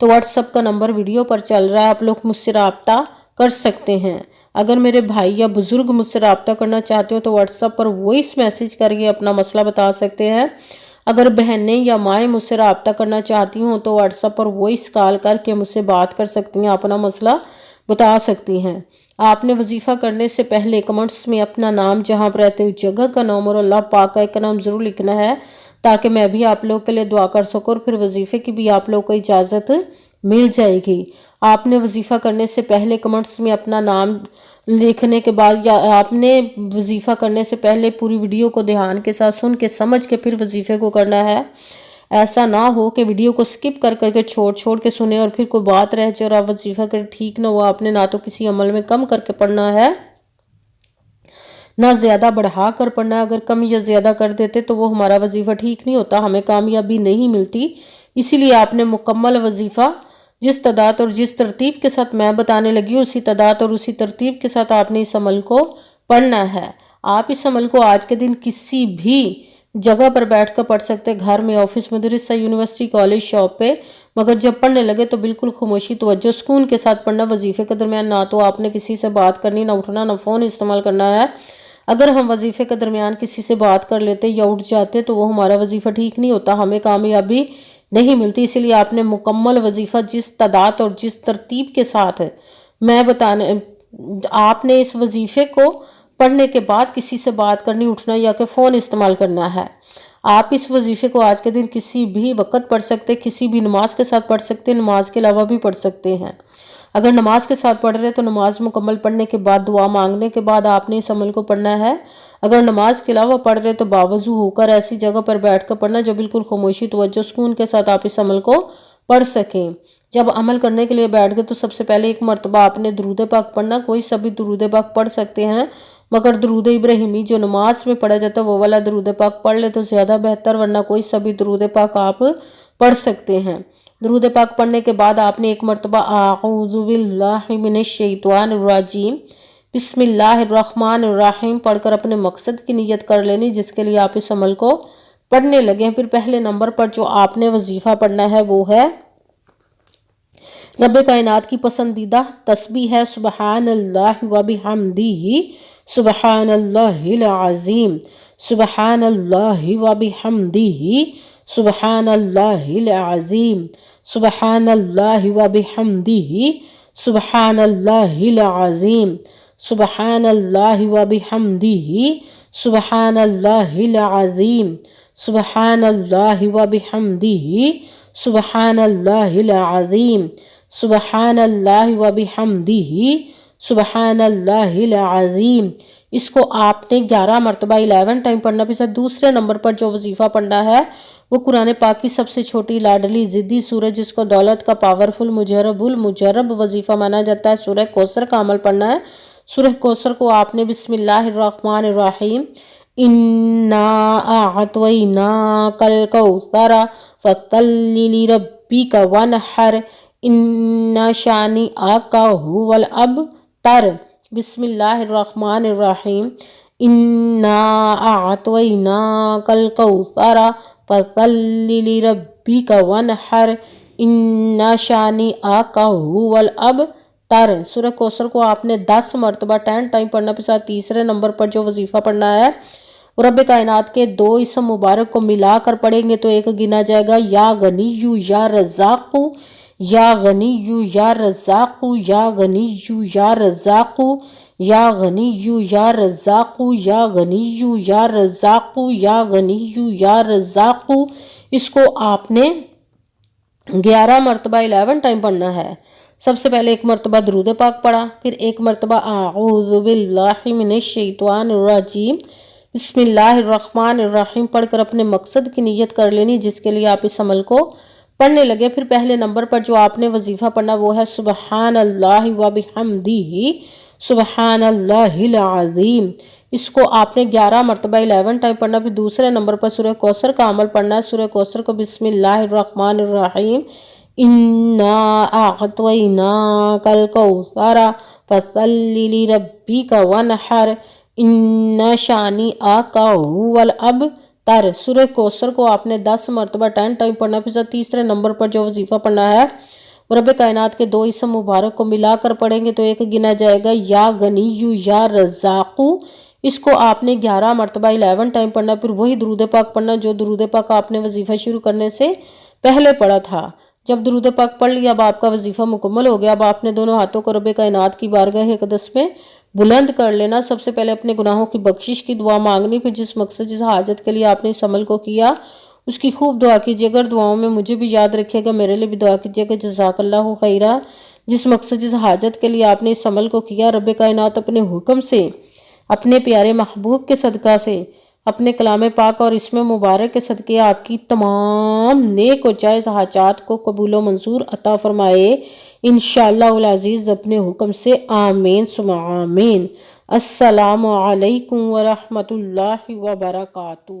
تو what's app کا number video پر چل رہا ہے، آپ لوگ مجھ سے رابطہ کر سکتے ہیں۔ اگر میرے بھائی یا بزرگ مجھ سے رابطہ کرنا چاہتے ہو تو واٹس ایپ پر وائس میسج کر کے اپنا مسئلہ بتا سکتے ہیں۔ اگر بہنیں یا مائیں مجھ سے رابطہ کرنا چاہتی ہوں تو واٹس ایپ پر وائس کال کر کے مجھ سے بات کر سکتی ہیں، اپنا مسئلہ بتا سکتی ہیں۔ آپ نے وظیفہ کرنے سے پہلے کمنٹس میں اپنا نام، جہاں پر رہتے ہو جگہ کا نام اور اللہ پاک کا ایک نام ضرور لکھنا ہے، تاکہ میں بھی آپ لوگ کے لیے دعا کر سکوں، اور پھر وظیفے کی بھی آپ لوگ کو اجازت مل جائے گی۔ آپ نے وظیفہ کرنے سے پہلے کمنٹس میں اپنا نام لکھنے کے بعد، یا آپ نے وظیفہ کرنے سے پہلے پوری ویڈیو کو دھیان کے ساتھ سن کے سمجھ کے پھر وظیفے کو کرنا ہے۔ ایسا نہ ہو کہ ویڈیو کو سکپ کر کے چھوڑ کے سنیں اور پھر کوئی بات رہ جائے اور آپ وظیفہ کریں ٹھیک نہ ہوا۔ آپ نے نہ تو کسی عمل میں کم کر کے پڑھنا ہے، نہ زیادہ بڑھا کر پڑھنا ہے۔ اگر کم یا زیادہ کر دیتے تو وہ ہمارا وظیفہ ٹھیک نہیں ہوتا، ہمیں کامیابی نہیں ملتی۔ اسی لیے آپ نے مکمل وظیفہ جس تعداد اور جس ترتیب کے ساتھ میں بتانے لگی ہوں، اسی تعداد اور اسی ترتیب کے ساتھ آپ نے اس عمل کو پڑھنا ہے۔ آپ اس عمل کو آج کے دن کسی بھی جگہ پر بیٹھ کر پڑھ سکتے، گھر میں، آفس، مدرسہ، یونیورسٹی، کالج، شاپ پہ، مگر جب پڑھنے لگے تو بالکل خاموشی، توجہ، سکون کے ساتھ پڑھنا۔ وظیفے کے درمیان نہ تو آپ نے کسی سے بات کرنی، نہ اٹھنا، نہ فون استعمال کرنا ہے۔ اگر ہم وظیفے کے درمیان کسی سے بات کر لیتے یا اٹھ جاتے تو وہ ہمارا وظیفہ ٹھیک نہیں ہوتا، ہمیں کامیابی نہیں ملتی۔ اسی لیے آپ نے مکمل وظیفہ جس تعداد اور جس ترتیب کے ساتھ آپ نے اس وظیفے کو پڑھنے کے بعد کسی سے بات کرنی، اٹھنا یا کہ فون استعمال کرنا ہے۔ آپ اس وظیفے کو آج کے دن کسی بھی وقت پڑھ سکتے، کسی بھی نماز کے ساتھ پڑھ سکتے، نماز کے علاوہ بھی پڑھ سکتے ہیں۔ اگر نماز کے ساتھ پڑھ رہے تو نماز مکمل پڑھنے کے بعد، دعا مانگنے کے بعد آپ نے اس عمل کو پڑھنا ہے۔ اگر نماز کے علاوہ پڑھ رہے تو باوضو ہو کر ایسی جگہ پر بیٹھ کر پڑھنا جو بالکل خاموشی، توجہ، سکون کے ساتھ آپ اس عمل کو پڑھ سکیں۔ جب عمل کرنے کے لیے بیٹھ گئے تو سب سے پہلے ایک مرتبہ آپ نے درود پاک پڑھنا۔ کوئی سبھی درود پاک پڑھ سکتے ہیں، مگر درود ابراہیمی جو نماز میں پڑھا جاتا ہے وہ والا درود پاک پڑھ لے تو زیادہ بہتر، ورنہ کوئی سبھی درود پاک آپ پڑھ سکتے ہیں۔ درود پاک پڑھنے کے بعد آپ نے ایک مرتبہ اعوذ باللہ من الشیطان الرجیم بسم اللہ الرحمن الرحیم پڑھ کر اپنے مقصد کی نیت کر لینی، جس کے لیے آپ اس عمل کو پڑھنے لگے ہیں۔ پھر پہلے نمبر پر جو آپ نے وظیفہ پڑھنا ہے وہ ہے رب کائنات کی پسندیدہ تسبیح ہے، سبحان اللہ و بحمدہ، سبحان اللہ العظیم، سبحان اللہ و بحمدہ، سبحان اللہ العظیم، سبحان اللہ و بحمدہ، سبحان اللہ العظیم، سبحان اللہ و بحمدہ، سبحان اللہ العظیم، سبحان اللہ و بحمدہ، سبحان اللہ العظیم، سبحان اللہ و بحمدہ، سبحان اللہ العظیم۔ اس کو آپ نے 11 مرتبہ 11 ٹائم پڑھنا۔ پھر دوسرے نمبر پر جو وظیفہ پڑھنا ہے وہ قرآن پاک کی سب سے چھوٹی لاڈلی ضدی سورہ، جس کو دولت کا پاورفل المجرب وظیفہ مانا جاتا ہے، سورہ کوثر کا عمل پڑھنا ہے۔ سورہ کوثر کو آپ نے بسم اللہ الرحمن الرحیم انا اعطیناک الکوثر فصلی لربک وانحر ان شانئک ھو الابتر، بسم اللہ الرحمن الرحیم انا اعطیناک الکوثر فصلی لربک وانحر ان شانئک ھو الابتر۔ سورہ کوثر کو آپ نے 10 مرتبہ 10 ٹائم پڑھنا۔ پھر تیسرے نمبر پر جو وظیفہ پڑھنا ہے وہ رب کائنات کے 2 اسم مبارک کو ملا کر پڑھیں گے تو ایک گنا جائے گا، یا غنیو یا رزاقو، یا غنیو یا رزاقو، یا غنیو یا رزاقو، یا غنیو یا رزاقو، یا غنیو یا رزاقو، یا غنیو یا رزاقو۔ اس کو آپ نے 11 مرتبہ 11 ٹائم پڑھنا ہے۔ سب سے پہلے ایک مرتبہ درود پاک پڑھا، پھر ایک مرتبہ اعوذ باللہ من الشیطان الرجیم بسم اللہ الرحمن الرحیم پڑھ کر اپنے مقصد کی نیت کر لینی، جس کے لیے آپ اس عمل کو پڑھنے لگے۔ پھر پہلے نمبر پر جو آپ نے وظیفہ پڑھنا وہ ہے سبحان اللہ و بحمدہ، سبحان اللہ العظیم۔ اس کو آپ نے 11 مرتبہ 11 ٹائم پڑھنا۔ پھر دوسرے نمبر پر سورہ کوثر کا عمل پڑھنا ہے۔ سورہ کوثر کو بسم اللہ الرحمن الرحیم انا اعطیناک الکوثر فصلی لربک وانحر ان شانئک ھو الابتر۔ سورہ کوثر کو آپ نے 10 مرتبہ 10 ٹائم پڑھنا۔ پھر تیسرے نمبر پر جو وظیفہ پڑھنا ہے رب کائنات کے 2 اسم مبارک کو ملا کر پڑھیں گے تو ایک گنا جائے گا یا غنیو یا رزاقو۔ اس کو آپ نے 11 مرتبہ 11 ٹائم پڑھنا، پھر وہی درود پاک پڑھنا جو درود پاک آپ نے وظیفہ شروع کرنے سے پہلے پڑھا تھا۔ جب درود پاک پڑھ لیا، اب آپ کا وظیفہ مکمل ہو گیا، اب آپ نے دونوں ہاتھوں کو رب کائنات کی بارگاہ اقدس میں بلند کر لینا۔ سب سے پہلے اپنے گناہوں کی بخشش کی دعا مانگنی، پھر جس مقصد جس حاجت کے لیے آپ نے اس عمل کو کیا اس کی خوب دعا کیجیے گا۔ دعاؤں میں مجھے بھی یاد رکھیے گا، میرے لیے بھی دعا کیجیے گا۔ جزاک اللہ خیرہ۔ جس مقصد جس حاجت کے لیے آپ نے اس عمل کو کیا، رب کائنات اپنے حکم سے، اپنے پیارے محبوب کے صدقہ سے، اپنے کلام پاک اور اسم مبارک کے صدقے آپ کی تمام نیک و جائز حاجات کو قبول و منظور عطا فرمائے انشاءاللہ العزیز اپنے حکم سے، آمین ثم آمین۔ السلام علیکم ورحمۃ اللہ وبرکاتہ۔